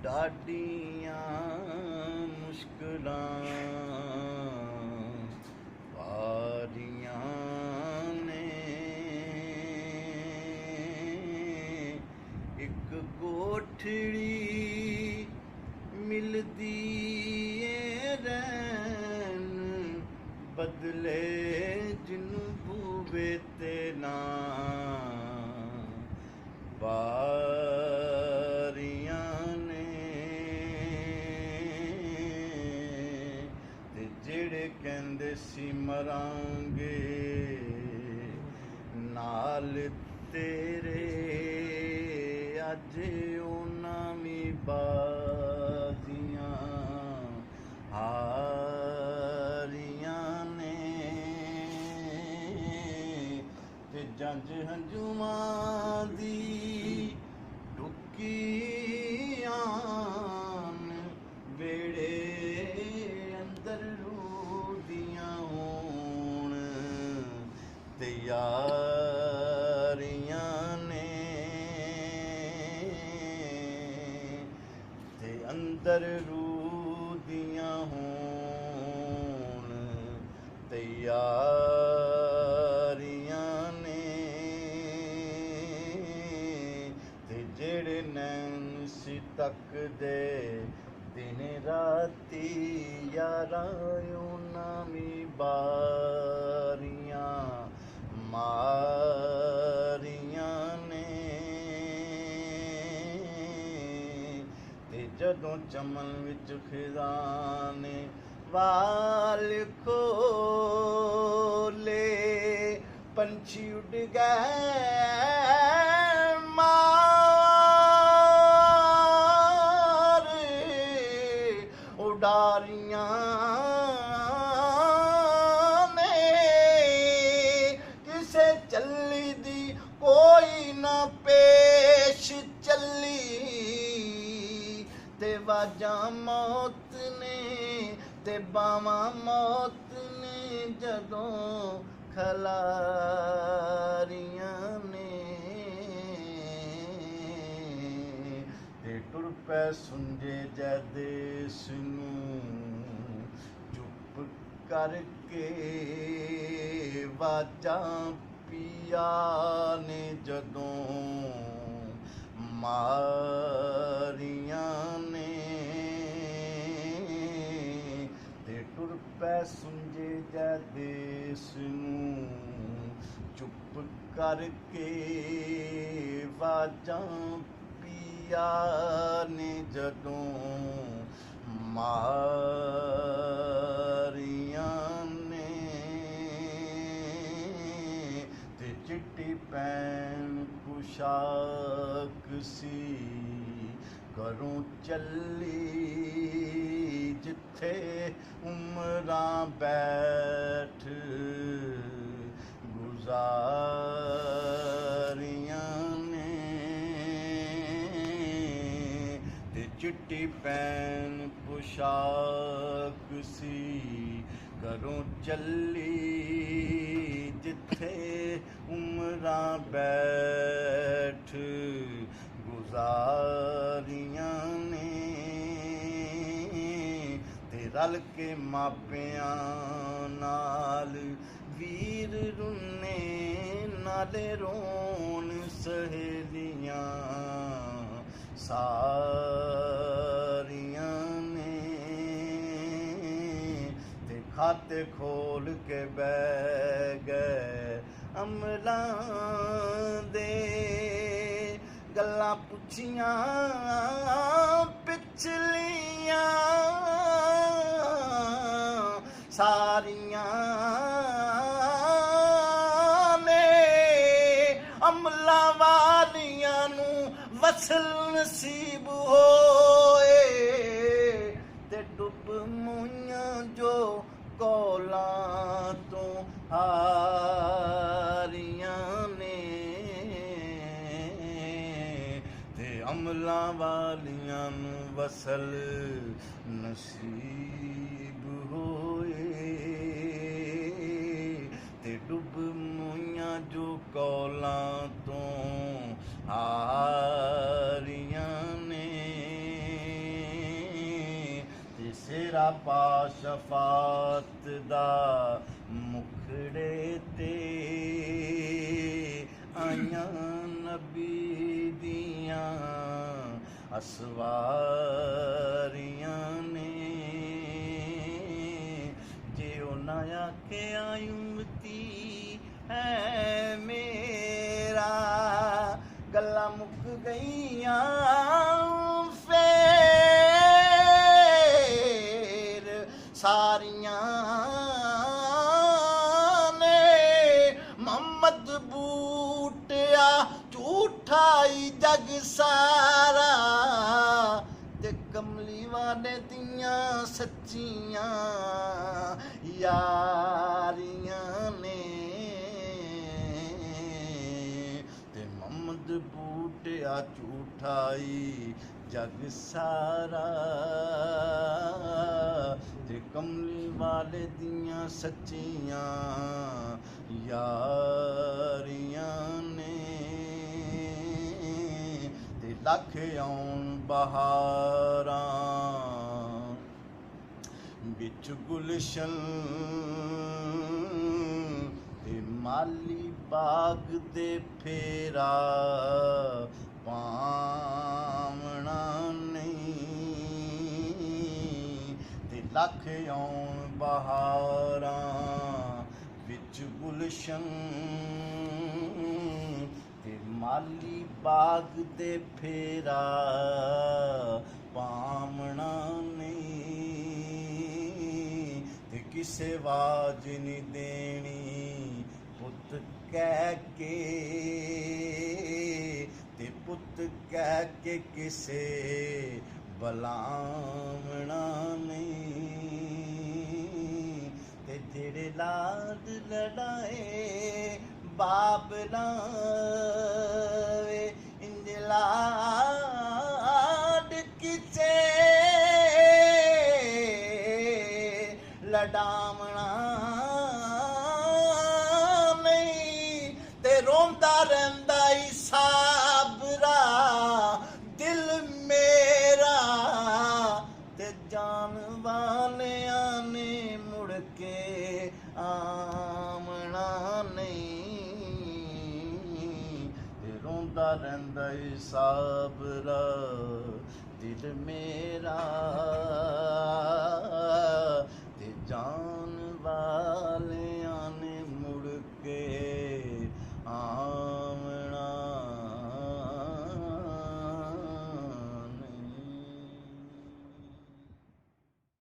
ਡਾਡੀਆਂ ਮੁਸ਼ਕਲਾਂ ਵਾਰੀਆਂ ਨੇ। ਇੱਕ ਕੋਠੜੀ ਮਿਲਦੀ ਏ ਰਹਿਣ ਬਦਲੇ ਜਿਹਨੂੰ ਬੂਵੇ ਤੇ ਨਾ ਵਾਰੀਆਂ ਨੇ। ਤੇ ਜਿਹੜੇ ਕਹਿੰਦੇ ਸੀ ਮਰਾਂਗੇ ਨਾਲ ਤੇਰੇ ਅੱਜ ਉਹਨਾਂ ਵੀ ਬਾਜ਼ੀਆਂ ਹਾਰੀਆਂ ਨੇ। ਤੇ ਜੰਜ ਹੰਝੂਆਂ ਦੀ ਟੁੱਕੀਆਂ ਵੇੜੇ ਅੰਦਰ ਰੂਦੀਆਂ ਹੋਣ ਤੇ ਯਾਰੀਆਂ ਨੇ। ਤੇ ਅੰਦਰ ਰੂਦੀਆਂ ਹੋਣ ਤੇ ਯਾਰੀਆਂ ਨੇ। ਤੇ ਜਿਹੜੇ ਨੈਣ ਸੀ ਤੱਕਦੇ ਦਿਨ ਰਾਤੀ ਯਾਰਾਂ ਉਹਨਾਂ ਵੀ ਬਾਰੀਆਂ ਮਾਰੀਆਂ ਨੇ। ਤੇ ਜਦੋਂ ਚਮਨ ਵਿੱਚ ਫਿਰਾਂ ਨੇ ਵਾਲ ਖੋਲੇ ਪੰਛੀ ਉੱਡ ਗਏ ਮਾਰ ਉਡਾਰੀਆਂ ਨੇ। ਕਿਸੇ ਚੱਲੀ ਦੀ ਕੋਈ ਨਾ ਪੇਸ਼ ਚੱਲੀ ਤੇ ਵਾਜਾਂ ਮੌਤ ਨੇ ਤੇ ਬਾਵਾਂ ਮੌਤ ਨੇ ਜਦੋਂ ਖਲਾਰੀਆਂ ਨੇ। ਤੇ ਟੁਰ ਪੈ ਸੁੰਝੇ ਜੈ ਦੇਸ ਨੂੰ ਚੁੱਪ ਕਰਕੇ ਵਾਜਾਂ ਪੀਆ ਨੇ ਜਦੋਂ ਮਾਰੀਆਂ ਨੇ। ਤੇ ਟੁਰ ਪੈ ਸੁੰਝੇ ਜੈ ਦੇਸ ਨੂੰ ਚੁੱਪ ਕਰਕੇ ਵਾਜਾਂ ਪੀਆ ਨੇ ਜਦੋਂ ਮਾਰੀਆਂ ਨੇ। ਤੇ ਚਿੱਟੀ ਪੈਣ ਪੁਸ਼ਾਕ ਸੀ ਘਰੋਂ ਚੱਲੀ ਜਿੱਥੇ ਉਮਰਾਂ ਬੈਠ ਗੁਜ਼ਾਰੀਆਂ ਨੇ। ਤੇ ਚਿੱਟੀ ਪੈਣ ਪੁਸ਼ਾਕ ਸੀ ਘਰੋਂ ਚੱਲੀ ਜਿੱਥੇ ਉਮਰਾਂ ਬੈਠ ਗੁਜ਼ਾਰੀਆਂ ਨੇ। ਤੇ ਰਲ ਕੇ ਮਾਪਿਆਂ ਨਾਲ ਵੀਰ ਰੁੰਨੇ ਨਾਲੇ ਰੋਣ ਸਹੇਲੀਆਂ ਸਾਰੀਆਂ ਨੇ। ਤੇ ਖਾਤੇ ਖੋਲ ਕੇ ਬਹਿ ਗਏ ਅਮਲਾਂ ਦੇ ਗੱਲਾਂ ਪੁੱਛੀਆਂ ਪਿਛਲੀਆਂ ਸਾਰੀਆਂ ਨੇ। ਅਮਲਾਂ ਵਾਲੀਆਂ ਨੂੰ ਵਸਲ ਨਸੀਬ ਹੋਏ ਤੇ ਡੁੱਬ ਮੂਈਆਂ ਜੋ ਕੋਲਾਂ ਤੋਂ ਹਾਰੀਆਂ ਨੇ। ਤੇ ਅਮਲਾਂ ਵਾਲੀਆਂ ਨੂੰ ਵਸਲ ਨਸੀਬ ਹੋਏ ਤੇ ਡੁੱਬ ਮੂਈਆਂ ਜੋ ਕੋਲਾਂ ਤੋਂ ਹਾਰੀਆਂ ਨੇ। ਤੇਰਾ ਪਾ ਸ਼ਫਾਤ ਦਾ ਮੁਖੜੇ ਤੇ ਆਈਆਂ ਨਬੀ ਦੀਆਂ ਅਸਵਾਰੀਆਂ ਨੇ ਜੇ ਉਹਨਾਂ ਆਖਿਆ ਉਮਤੀ ਹੈ ਮੇਰਾ ਗੱਲਾਂ ਮੁੱਕ ਗਈਆਂ ਫੇਰ ਸਾਰੀਆਂ ਨੇ ਮੁਹੰਮਦ ਬੂਟਿਆ ਝੂਠਾਈ ਜਗ ਸਾਰਾ ਤੇ ਕਮਲੀ ਵਾਲੇ ਦੀਆਂ ਸੱਚੀਆਂ ਯਾਰੀਆਂ ਨੇ ਤੇ ਮੁਹੰਮਦ ਬੂਟਿਆ ਝੂਠਾਈ ਜਗ ਸਾਰਾ ਤੇ ਕਮਲੀ ਵਾਲੇ ਦੀਆਂ ਸੱਚੀਆਂ ਯਾਰੀਆਂ ਨੇ ਤੇ ਲੱਖ ਆਉਣ ਬਹਾਰਾਂ ਵਿੱਚ ਗੁਲਸ਼ਨ ਤੇ ਮਾਲੀ ਬਾਗ ਦੇ ਫੇਰਾ ਪਾਵਣਾ ਨਹੀਂ ਤੇ ਲੱਖ ਆਉਣ ਬਹਾਰਾਂ ਵਿੱਚ ਗੁਲਸ਼ਨ ਤੇ ਮਾਲੀ ਬਾਗ ਦੇ ਫੇਰਾ ਪਾਵਣਾ ਨਹੀਂ ਤੇ ਕਿਸੇ ਆਵਾਜ਼ ਨਹੀਂ ਦੇਣੀ ਪੁੱਤ ਕਹਿ ਕੇ ਤੇ ਪੁੱਤ ਕਹਿ ਕੇ ਕਿਸੇ ਬੁਲਾਵਣਾ ਨਹੀਂ ਤੇ ਜਿਹੜੇ ਲਾਡ ਲੜਾਏ ਬਾਪ ਲਾਵੇ ਇੰਜ ਲਾਡ ਕਿਸੇ ਲੜਾਵਣਾ ਨਹੀਂ ਤੇ ਰੋਂਦਾ ਰਹਿੰਦਾ ਈ ਸਾਬਰਾ ਦਿਲ ਮੇਰਾ ਤੇ ਜਾਨ ਵਾਲਿਆਂ ਨੇ ਮੁੜ ਕੇ ਆਮਣਾ ਨਹੀਂ ਤੇ ਰੋਂਦਾ ਰਹਿੰਦਾ ਈ ਸਾਬਰਾ ਦਿਲ ਮੇਰਾ ਤੇ ਜਾਨ ਵਾਲੇ